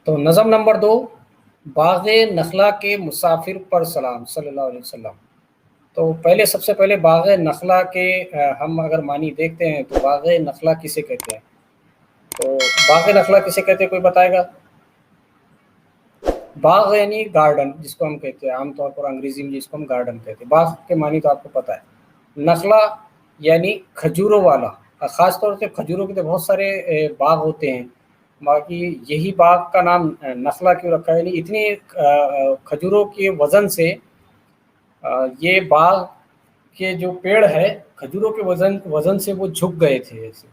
تو نظم نمبر 2، باغ نخلا کے مسافر پر سلام صلی اللہ علیہ وسلم۔ تو پہلے سب سے پہلے باغ نخلا کے ہم اگر معنی دیکھتے ہیں تو باغ نخلا کسے کہتے ہیں؟ تو باغ نخلا کسے کہتے ہیں، کوئی بتائے گا؟ باغ یعنی گارڈن جس کو ہم کہتے ہیں، عام طور پر انگریزی میں جس کو ہم گارڈن کہتے ہیں۔ باغ کے معنی تو آپ کو پتہ ہے۔ نخلا یعنی کھجوروں والا، خاص طور سے کھجوروں کے تو بہت سارے باغ ہوتے ہیں، باقی یہی باغ کا نام نخلا کیوں رکھا ہے؟ یعنی اتنی کھجوروں کے وزن سے یہ باغ کے جو پیڑ ہے کھجوروں کے وزن سے وہ جھک گئے تھے ایسے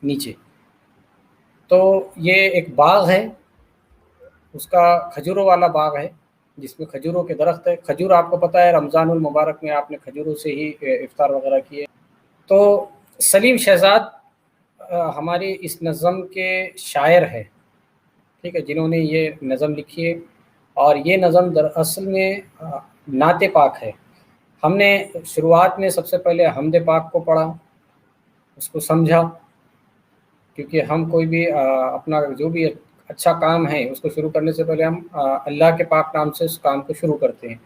نیچے۔ تو یہ ایک باغ ہے، اس کا کھجوروں والا باغ ہے جس میں کھجوروں کے درخت ہے۔ کھجور آپ کو پتہ ہے رمضان المبارک میں آپ نے کھجوروں سے ہی افطار وغیرہ کیے۔ تو سلیم شہزاد ہماری اس نظم کے شاعر ہے، ٹھیک ہے، جنہوں نے یہ نظم لکھی ہے، اور یہ نظم دراصل میں نعت پاک ہے۔ ہم نے شروعات میں سب سے پہلے حمد پاک کو پڑھا، اس کو سمجھا، کیونکہ ہم کوئی بھی اپنا جو بھی اچھا کام ہے اس کو شروع کرنے سے پہلے ہم اللہ کے پاک نام سے اس کام کو شروع کرتے ہیں،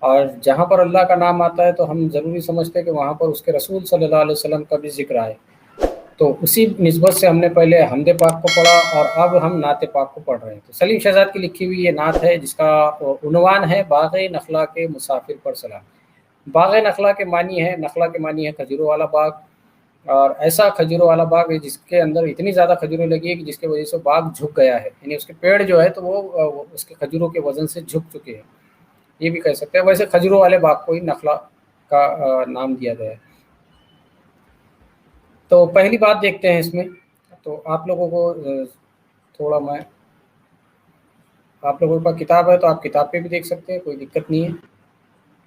اور جہاں پر اللہ کا نام آتا ہے تو ہم ضروری سمجھتے ہیں کہ وہاں پر اس کے رسول صلی اللہ علیہ وسلم کا بھی ذکر آئے۔ تو اسی نسبت سے ہم نے پہلے حمد پاک کو پڑھا اور اب ہم نعت پاک کو پڑھ رہے ہیں۔ تو سلیم شہزاد کی لکھی ہوئی یہ نعت ہے جس کا عنوان ہے باغ نخلا کے مسافر پر سلام۔ باغ نخلا کے معنی ہے، نخلا کے معنی ہے کھجوروں والا باغ، اور ایسا کھجوروں والا باغ ہے جس کے اندر اتنی زیادہ کھجوریں لگی ہے کہ جس کی وجہ سے باغ جھک گیا ہے، یعنی اس کے پیڑ جو ہے تو وہ اس کے کھجوروں کے وزن سے جھک چکے ہیں، یہ بھی کہہ سکتے ہیں۔ ویسے کھجوروں والے باغ کو ہی نخلا کا نام دیا گیا ہے۔ تو پہلی بات دیکھتے ہیں اس میں، تو آپ لوگوں کو تھوڑا آپ لوگوں کے پاس کتاب ہے تو آپ کتاب پہ بھی دیکھ سکتے ہیں، کوئی دقت نہیں ہے۔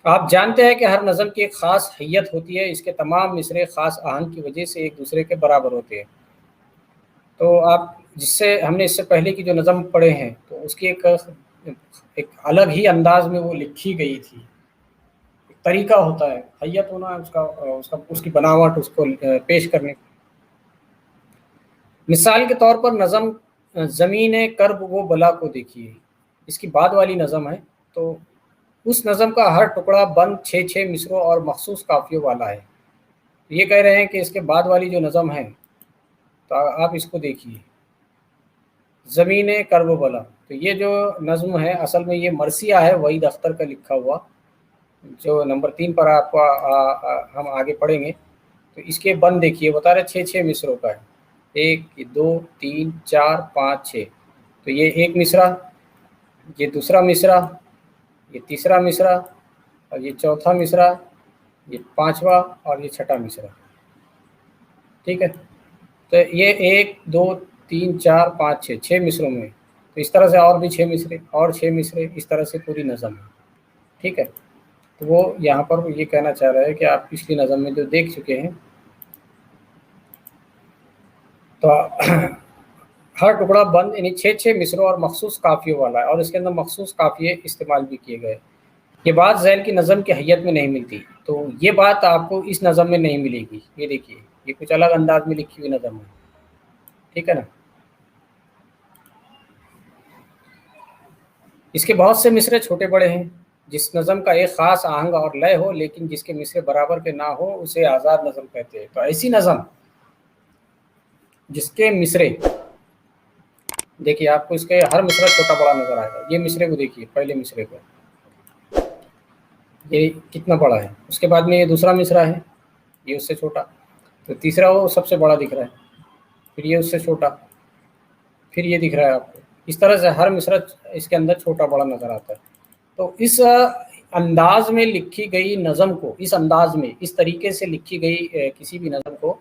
آپ جانتے ہیں کہ ہر نظم کی ایک خاص حیت ہوتی ہے، اس کے تمام مصرے خاص آہنگ کی وجہ سے ایک دوسرے کے برابر ہوتے ہیں۔ تو آپ جس سے ہم نے اس سے پہلے کی جو نظم پڑھے ہیں تو اس کی ایک الگ ہی انداز میں وہ لکھی گئی تھی، ایک طریقہ ہوتا ہے، حیت ہونا اس کی بناوٹ، اس کو پیش کرنے۔ مثال کے طور پر نظم زمین کرب و بلا کو دیکھیے، اس کی بعد والی نظم ہے، تو اس نظم کا ہر ٹکڑا بند 6 مصروں اور مخصوص قافیوں والا ہے۔ یہ کہہ رہے ہیں کہ اس کے بعد والی جو نظم ہے تو آپ اس کو دیکھیے، زمین کرب و بلا، تو یہ جو نظم ہے اصل میں یہ مرثیہ ہے وحید اختر کا لکھا ہوا، جو نمبر 3 پر آپ کو ہم آگے پڑھیں گے۔ تو اس کے بند دیکھیے، بتا رہے 6 مصروں کا ہے، 1 2 3 4 5 6، تو یہ ایک مصرع، یہ دوسرا مصرع، یہ تیسرا مصرع، اور یہ چوتھا مصرع، یہ پانچواں، اور یہ چھٹا مصرع، ٹھیک ہے۔ تو یہ 1 2 3 4 5 6 مصروں میں، تو اس طرح سے اور بھی 6 مصرے اور 6 مصرے، اس طرح سے پوری نظم ہے، ٹھیک ہے۔ تو وہ یہاں پر یہ کہنا چاہ رہا ہے کہ آپ پچھلی نظم میں جو دیکھ چکے ہیں، تو ہر ٹکڑا بند یعنی 6 مصروں اور مخصوص قافیوں والا ہے، اور اس کے اندر مخصوص قافیے استعمال بھی کیے گئے۔ یہ بات ذیل کی نظم کی حیت میں نہیں ملتی، تو یہ بات آپ کو اس نظم میں نہیں ملے گی۔ یہ دیکھیے، یہ کچھ الگ انداز میں لکھی ہوئی نظم ہے، ٹھیک ہے نا۔ اس کے بہت سے مصرے چھوٹے بڑے ہیں، جس نظم کا ایک خاص آہنگ اور لے ہو لیکن جس کے مصرے برابر کے نہ ہو اسے آزاد نظم کہتے ہیں۔ تو ایسی نظم جس کے مصرے دیکھیے، آپ کو اس کے ہر مصرع چھوٹا بڑا نظر آئے گا۔ یہ مصرے کو دیکھیے، پہلے مصرے کو، یہ کتنا بڑا ہے، اس کے بعد میں یہ دوسرا مصرع ہے، یہ اس سے چھوٹا، تو تیسرا وہ سب سے بڑا دکھ رہا ہے، پھر یہ اس سے چھوٹا، پھر یہ دکھ رہا ہے آپ کو۔ اس طرح سے ہر مصرع اس کے اندر چھوٹا بڑا نظر آتا ہے۔ تو اس انداز میں لکھی گئی نظم کو، اس انداز میں اس طریقے سے لکھی گئی کسی بھی نظم کو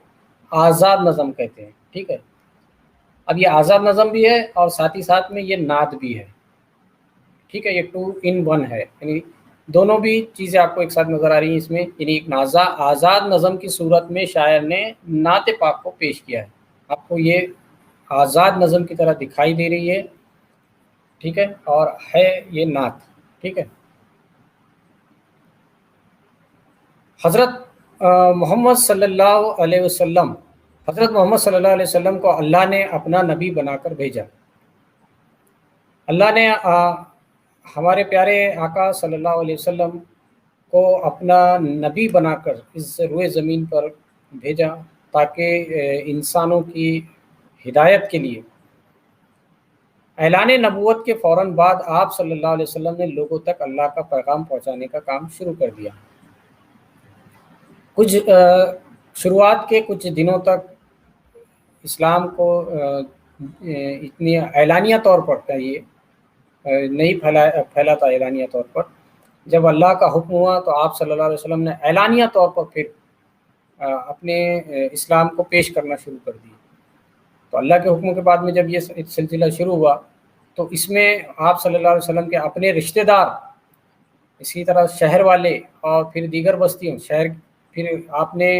آزاد نظم کہتے ہیں، ٹھیک ہے۔ اب یہ آزاد نظم بھی ہے اور ساتھ ہی ساتھ میں یہ نعت بھی ہے، ٹھیک ہے، یہ 2 in 1 ہے، یعنی دونوں بھی چیزیں آپ کو ایک ساتھ نظر آ رہی ہیں اس میں۔ یعنی ایک آزاد نظم کی صورت میں شاعر نے نعت پاک کو پیش کیا ہے، آپ کو یہ آزاد نظم کی طرح دکھائی دے رہی ہے، ٹھیک ہے، اور ہے یہ نعت، ٹھیک ہے۔ حضرت محمد صلی اللہ علیہ وسلم، حضرت محمد صلی اللہ علیہ وسلم کو اللہ نے اپنا نبی بنا کر بھیجا۔ اللہ نے ہمارے پیارے آقا صلی اللہ علیہ وسلم کو اپنا نبی بنا کر اس روئے زمین پر بھیجا تاکہ انسانوں کی ہدایت کے لیے اعلان نبوت کے فوراً بعد آپ صلی اللہ علیہ وسلم نے لوگوں تک اللہ کا پیغام پہنچانے کا کام شروع کر دیا۔ کچھ شروعات کے کچھ دنوں تک اسلام کو اتنی اعلانیہ طور پر کہیے نہیں پھیلا تھا۔ اعلانیہ طور پر جب اللہ کا حکم ہوا تو آپ صلی اللہ علیہ وسلم نے اعلانیہ طور پر پھر اپنے اسلام کو پیش کرنا شروع کر دیا۔ تو اللہ کے حکم کے بعد میں جب یہ سلسلہ شروع ہوا تو اس میں آپ صلی اللہ علیہ وسلم کے اپنے رشتہ دار، اسی طرح شہر والے اور پھر دیگر بستیوں پھر آپ نے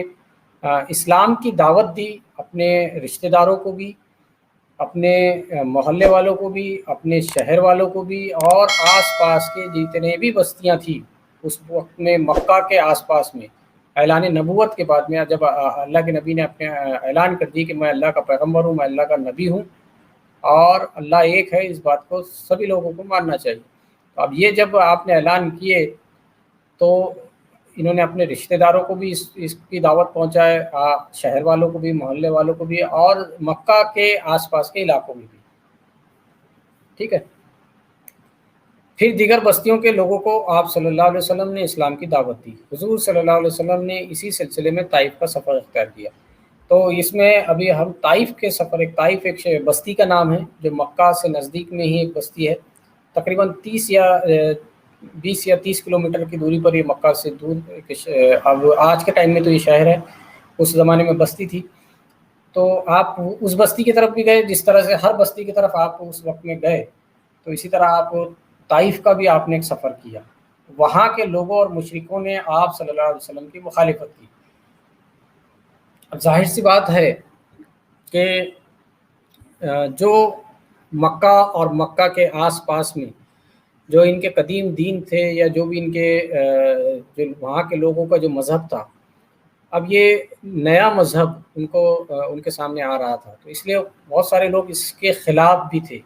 اسلام کی دعوت دی اپنے رشتہ داروں کو بھی، اپنے محلے والوں کو بھی، اپنے شہر والوں کو بھی، اور آس پاس کے جتنے بھی بستیاں تھیں اس وقت میں مکہ کے آس پاس میں اعلان نبوت کے بعد میں جب اللہ کے نبی نے اپنے اعلان کر دی کہ میں اللہ کا پیغمبر ہوں، میں اللہ کا نبی ہوں اور اللہ ایک ہے، اس بات کو سبھی لوگوں کو ماننا چاہیے۔ اب یہ جب آپ نے اعلان کیے تو انہوں نے اپنے رشتہ داروں کو بھی اس کی دعوت پہنچائے، شہر والوں کو بھی، محلے والوں کو بھی، اور مکہ کے آس پاس کے علاقوں میں بھی، ٹھیک ہے۔ پھر دیگر بستیوں کے لوگوں کو آپ صلی اللہ علیہ وسلم نے اسلام کی دعوت دی۔ حضور صلی اللہ علیہ وسلم نے اسی سلسلے میں طائف کا سفر اختیار کیا۔ تو اس میں ابھی ہم طائف کے سفر، طائف ایک بستی کا نام ہے جو مکہ سے نزدیک میں ہی ایک بستی ہے، تقریباً 20 یا 30 کلومیٹر کی دوری پر یہ مکہ سے دور، اب آج کے ٹائم میں تو یہ شہر ہے، اس زمانے میں بستی تھی۔ تو آپ اس بستی کی طرف بھی گئے، جس طرح سے ہر بستی کی طرف آپ اس وقت میں گئے تو اسی طرح آپ طائف کا بھی آپ نے ایک سفر کیا۔ وہاں کے لوگوں اور مشرکوں نے آپ صلی اللہ علیہ وسلم کی مخالفت کی۔ اب ظاہر سی بات ہے کہ جو مکہ اور مکہ کے آس پاس میں جو ان کے قدیم دین تھے یا جو بھی ان کے جو وہاں کے لوگوں کا جو مذہب تھا، اب یہ نیا مذہب ان کے سامنے آ رہا تھا، تو اس لیے بہت سارے لوگ اس کے خلاف بھی تھے۔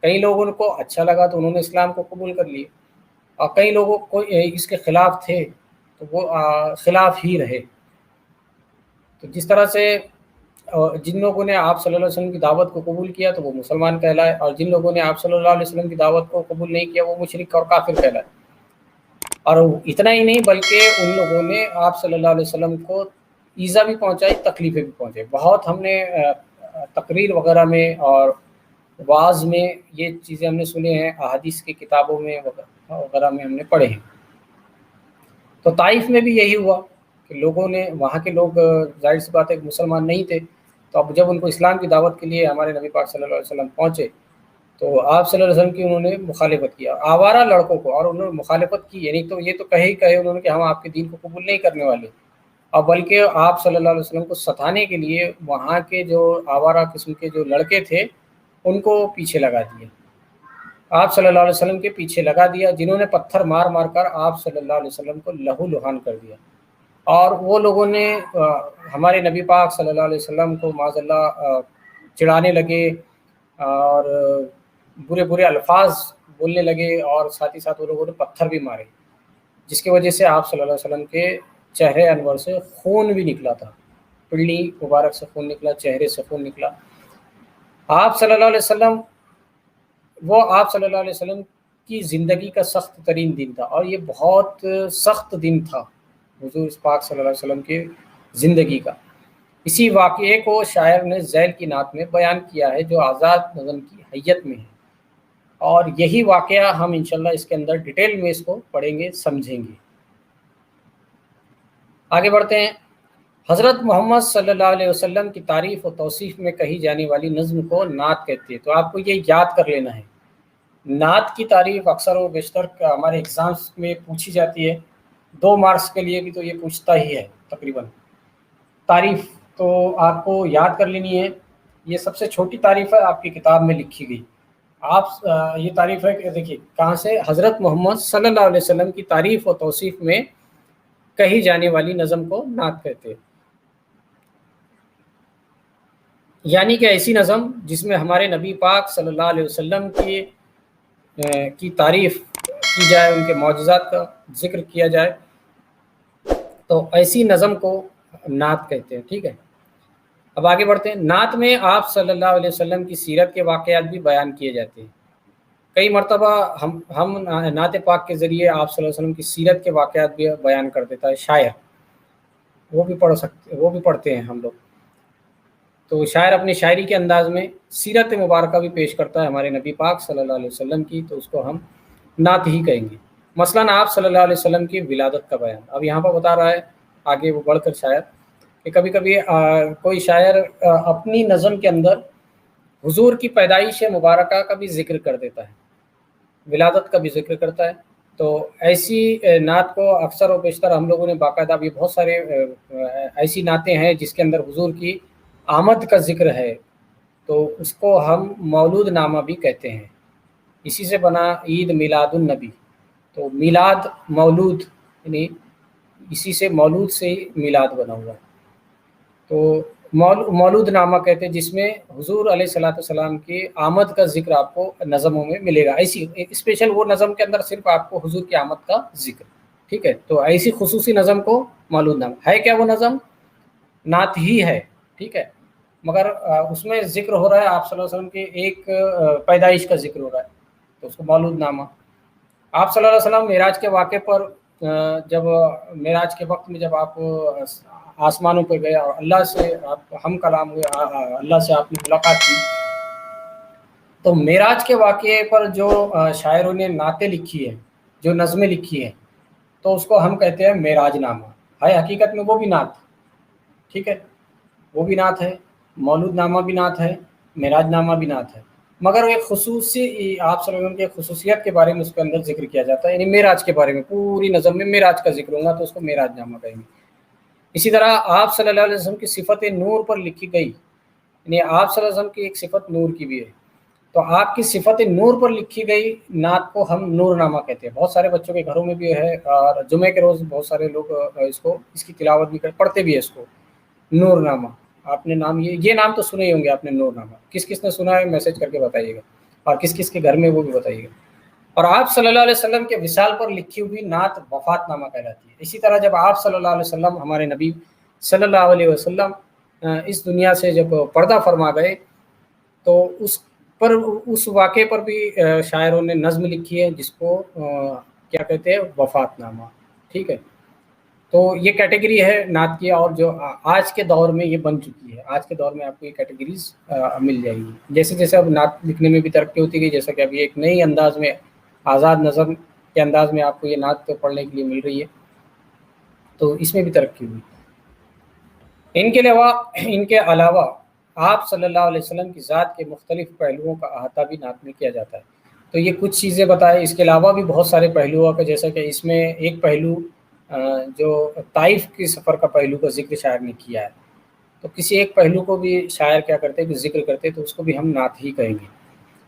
کئی لوگوں کو اچھا لگا تو انہوں نے اسلام کو قبول کر لیے، اور کئی لوگوں کو اس کے خلاف تھے تو وہ خلاف ہی رہے۔ تو جس طرح سے جن لوگوں نے آپ صلی اللہ علیہ وسلم کی دعوت کو قبول کیا تو وہ مسلمان کہلائے، اور جن لوگوں نے آپ صلی اللہ علیہ وسلم کی دعوت کو قبول نہیں کیا وہ مشرک اور کافر کہلائے۔ اور اتنا ہی نہیں بلکہ ان لوگوں نے آپ صلی اللہ علیہ وسلم کو ایذا بھی پہنچائی، تکلیفیں بھی پہنچائی۔ بہت ہم نے تقریر وغیرہ میں اور وعظ میں یہ چیزیں ہم نے سنے ہیں، احادیث کی کتابوں میں وغیرہ میں ہم نے پڑھے ہیں۔ تو طائف میں بھی یہی ہوا کہ لوگوں نے، وہاں کے لوگ ظاہر سی بات ہے کہ مسلمان نہیں تھے، تو اب جب ان کو اسلام کی دعوت کے لیے ہمارے نبی پاک صلی اللہ علیہ وسلم پہنچے تو آپ صلی اللہ علیہ وسلم کی انہوں نے مخالفت کیا، آوارہ لڑکوں کو، اور انہوں نے مخالفت کی، یعنی تو یہ تو کہے انہوں نے کہ ہم آپ کے دین کو قبول نہیں کرنے والے، اور بلکہ آپ صلی اللہ علیہ وسلم کو ستانے کے لیے وہاں کے جو آوارہ قسم کے جو لڑکے تھے ان کو پیچھے لگا دیا، آپ صلی اللہ علیہ وسلم کے پیچھے لگا دیا، جنہوں نے پتھر مار مار کر آپ صلی اللہ علیہ وسلم کو لہو لہان کر دیا۔ اور وہ لوگوں نے ہمارے نبی پاک صلی اللہ علیہ وسلم کو معاذ اللہ چڑھانے لگے اور برے برے الفاظ بولنے لگے، اور ساتھ ہی ساتھ وہ لوگوں نے پتھر بھی مارے، جس کی وجہ سے آپ صلی اللہ علیہ وسلم کے چہرے انور سے خون بھی نکلا تھا، پنڈلی مبارک سے خون نکلا، چہرے سے خون نکلا۔ آپ صلی اللہ علیہ وسلم، آپ صلی اللہ علیہ وسلم کی زندگی کا سخت ترین دن تھا، اور یہ بہت سخت دن تھا حضور پاک صلی اللہ علیہ وسلم کی زندگی کا۔ اسی واقعے کو شاعر نے ذیل کی نعت میں بیان کیا ہے جو آزاد نظم کی حیت میں ہے، اور یہی واقعہ ہم انشاءاللہ اس کے اندر ڈیٹیل میں اس کو پڑھیں گے، سمجھیں گے۔ آگے بڑھتے ہیں۔ حضرت محمد صلی اللہ علیہ وسلم کی تعریف و توصیف میں کہی جانے والی نظم کو نعت کہتے ہیں۔ تو آپ کو یہ یاد کر لینا ہے، نعت کی تعریف اکثر و بیشتر ہمارے ایگزامس میں پوچھی جاتی ہے، 2 مارکس کے لیے بھی تو یہ پوچھتا ہی ہے تقریباً۔ تعریف تو آپ کو یاد کر لینی ہے، یہ سب سے چھوٹی تعریف ہے آپ کی کتاب میں لکھی گئی۔ آپ یہ تعریف ہے کہ دیکھیے کہاں سے، حضرت محمد صلی اللہ علیہ وسلم کی تعریف و توصیف میں کہی جانے والی نظم کو نعت کہتے ہیں۔ یعنی کہ ایسی نظم جس میں ہمارے نبی پاک صلی اللہ علیہ وسلم کی تعریف کی جائے، ان کے معجزات کا ذکر کیا جائے، تو ایسی نظم کو نعت کہتے ہیں. ٹھیک ہے، اب آگے بڑھتے ہیں. نعت میں آپ صلی اللہ علیہ وسلم کی سیرت کے واقعات بھی بیان کیے جاتے ہیں. کئی مرتبہ ہم نعت پاک کے ذریعے آپ صلی اللہ علیہ وسلم کی سیرت کے واقعات بھی بیان کر دیتا ہے شاعر، وہ بھی پڑھتے ہیں ہم لوگ. تو شاعر اپنی شاعری کے انداز میں سیرت مبارکہ بھی پیش کرتا ہے ہمارے نبی پاک صلی اللہ علیہ وسلم کی، تو اس کو ہم نعت ہی کہیں گے. مثلاً آپ صلی اللہ علیہ وسلم کی ولادت کا بیان اب یہاں پر بتا رہا ہے آگے وہ بڑھ کر شاعر کہ کبھی کبھی کوئی شاعر اپنی نظم کے اندر حضور کی پیدائش مبارکہ کا بھی ذکر کر دیتا ہے، ولادت کا بھی ذکر کرتا ہے. تو ایسی نعت کو اکثر و بیشتر ہم لوگوں نے باقاعدہ بھی بہت سارے ایسی نعتیں ہیں جس کے اندر حضور کی آمد کا ذکر ہے، تو اس کو ہم مولود نامہ بھی کہتے ہیں. اسی سے بنا عید میلاد النبی. تو میلاد مولود، یعنی اسی سے مولود سے ہی میلاد بنا ہوا. تو مولود نامہ کہتے ہیں جس میں حضور علیہ الصلوۃ والسلام کی آمد کا ذکر آپ کو نظموں میں ملے گا. ایسی اسپیشل وہ نظم کے اندر صرف آپ کو حضور کی آمد کا ذکر. ٹھیک ہے، تو ایسی خصوصی نظم کو مولود نامہ ہے. کیا وہ نظم نعت ہی ہے، ٹھیک ہے، مگر اس میں ذکر ہو رہا ہے آپ صلی اللہ علیہ وسلم کے ایک پیدائش کا ذکر ہو رہا ہے، تو اس کو مولود نامہ. آپ صلی اللہ علیہ وسلم معراج کے واقعے پر جب معراج کے وقت میں جب آپ آسمانوں پہ گئے اور اللہ سے آپ ہم کلام ہوئے، اللہ سے آپ نے ملاقات کی، تو معراج کے واقعے پر جو شاعروں نے نعتیں لکھی ہیں، جو نظمیں لکھی ہیں، تو اس کو ہم کہتے ہیں معراج نامہ. ہے حقیقت میں وہ بھی نعت، ٹھیک ہے، وہ بھی نعت ہے. مولود نامہ بھی نعت ہے، معراج نامہ بھی نعت ہے، مگر ایک خصوصی آپ صلی اللہ علیہ وسلم کی خصوصیت کے بارے میں اس کے اندر ذکر کیا جاتا ہے. یعنی معراج کے بارے میں پوری نظم میں معراج کا ذکر ہوگا تو اس کو معراج نامہ کہیں گے. اسی طرح آپ صلی اللہ علیہ وسلم کی صفت نور پر لکھی گئی، یعنی آپ صلی اللہ علیہ وسلم کی ایک صفت نور کی بھی ہے، تو آپ کی صفت نور پر لکھی گئی نعت کو ہم نور نامہ کہتے ہیں. بہت سارے بچوں کے گھروں میں بھی ہے، اور جمعے کے روز بہت سارے لوگ اس کی تلاوت بھی پڑھتے بھی ہے. اس کو نور نامہ، آپ نے یہ نام تو سنے ہی ہوں گے آپ نے. نور نامہ کس کس نے سنا ہے میسج کر کے بتائیے گا، اور کس کس کے گھر میں وہ بھی بتائیے گا. اور آپ صلی اللہ علیہ وسلم کے وصال پر لکھی ہوئی نعت وفات نامہ کہلاتی ہے. اسی طرح جب آپ صلی اللہ علیہ وسلم، ہمارے نبی صلی اللہ علیہ وسلم اس دنیا سے جب پردہ فرما گئے، تو اس واقعے پر بھی شاعروں نے نظم لکھی ہے جس کو کیا کہتے ہیں، وفات نامہ. ٹھیک ہے، تو یہ کیٹیگری ہے نعت کی، اور جو آج کے دور میں یہ بن چکی ہے. آج کے دور میں آپ کو یہ کیٹیگریز مل جائے گی. جیسے جیسے اب نعت لکھنے میں بھی ترقی ہوتی گئی، جیسا کہ ابھی ایک نئی انداز میں آزاد نظم کے انداز میں آپ کو یہ نعت پڑھنے کے لیے مل رہی ہے، تو اس میں بھی ترقی ہوئی. ان کے علاوہ آپ صلی اللہ علیہ وسلم کی ذات کے مختلف پہلوؤں کا احاطہ بھی نعت میں کیا جاتا ہے. تو یہ کچھ چیزیں بتائے، اس کے علاوہ بھی بہت سارے پہلوؤں کا، جیسا کہ اس میں ایک پہلو جو طائف کے سفر کا پہلو کا ذکر شاعر نے کیا ہے، تو کسی ایک پہلو کو بھی شاعر کیا کرتے کہ ذکر کرتے، تو اس کو بھی ہم نعت ہی کہیں گے.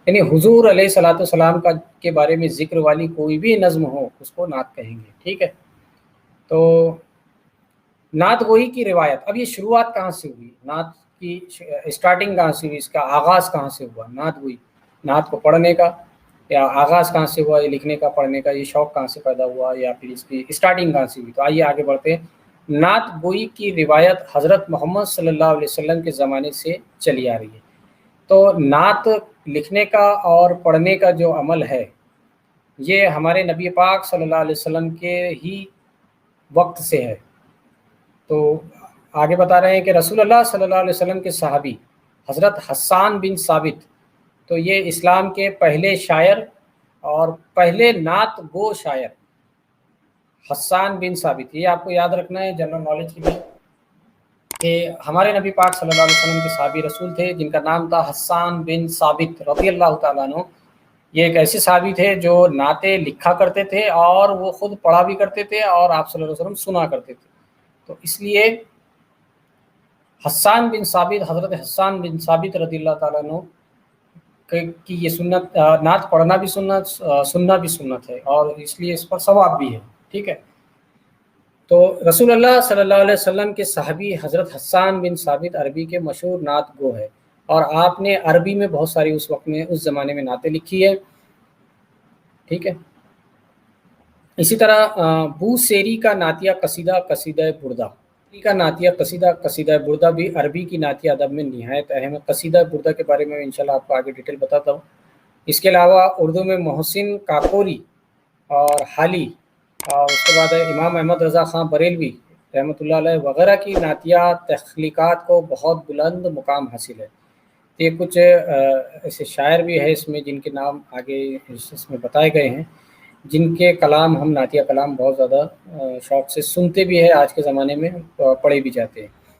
یعنی حضور علیہ الصلوۃ والسلام کے بارے میں ذکر والی کوئی بھی نظم ہو اس کو نعت کہیں گے. ٹھیک ہے، تو نعت گوئی کی روایت. اب یہ شروعات کہاں سے ہوئی، نعت کی اسٹارٹنگ کہاں سے ہوئی، اس کا آغاز کہاں سے ہوا نعت گوئی، نعت کو پڑھنے کا، یا آغاز کہاں سے ہوا، یہ لکھنے کا، پڑھنے کا، یہ شوق کہاں سے پیدا ہوا، یا پھر اس کی اسٹارٹنگ کہاں سے ہوئی. تو آئیے آگے بڑھتے ہیں. نعت گوئی کی روایت حضرت محمد صلی اللہ علیہ وسلم کے زمانے سے چلی آ رہی ہے. تو نعت لکھنے کا اور پڑھنے کا جو عمل ہے، یہ ہمارے نبی پاک صلی اللہ علیہ وسلم کے ہی وقت سے ہے. تو آگے بتا رہے ہیں کہ رسول اللہ صلی اللہ علیہ وسلم کے صحابی حضرت حسان بن ثابت، تو یہ اسلام کے پہلے شاعر اور پہلے نعت گو شاعر حسان بن ثابت. یہ آپ کو یاد رکھنا ہے جنرل نالج کے لیے کہ ہمارے نبی پاک صلی اللہ علیہ وسلم کے صحابی رسول تھے جن کا نام تھا حسان بن ثابت رضی اللہ تعالیٰ عنہ. یہ ایک ایسے صحابی تھے جو نعتیں لکھا کرتے تھے اور وہ خود پڑھا بھی کرتے تھے اور آپ صلی اللہ علیہ وسلم سنا کرتے تھے. تو اس لیے حسان بن ثابت، حضرت حسان بن ثابت رضی اللہ تعالیٰ عنہ کی یہ سنت، نعت پڑھنا بھی سنت، سننا بھی سنت ہے، اور اس لیے اس پر ثواب بھی ہے. ٹھیک ہے، تو رسول اللہ صلی اللہ علیہ وسلم کے صحابی حضرت حسان بن ثابت عربی کے مشہور نعت گو ہے. اور آپ نے عربی میں بہت ساری اس وقت میں اس زمانے میں نعتیں لکھی ہے، ٹھیک ہے۔ اسی طرح بوسیری کا نعتیہ قصیدہ قصیدہ بردہ کا نعتیہ قصیدہ بردہ بھی عربی کی نعتیہ ادب میں نہایت اہم ہے۔ قصیدہ بردہ کے بارے میں انشاءاللہ آپ کو آگے ڈیٹیل بتاتا ہوں۔ اس کے علاوہ اردو میں محسن کاکوری اور حالی، اور اس کے بعد امام احمد رضا خان بریلوی رحمۃ اللہ علیہ وغیرہ کی نعتیہ تخلیقات کو بہت بلند مقام حاصل ہے۔ یہ کچھ ایسے شاعر بھی ہیں اس میں جن کے نام آگے اس میں بتائے گئے ہیں، جن کے کلام ہم نعتیہ کلام بہت زیادہ شوق سے سنتے بھی ہیں، آج کے زمانے میں پڑھے بھی جاتے ہیں۔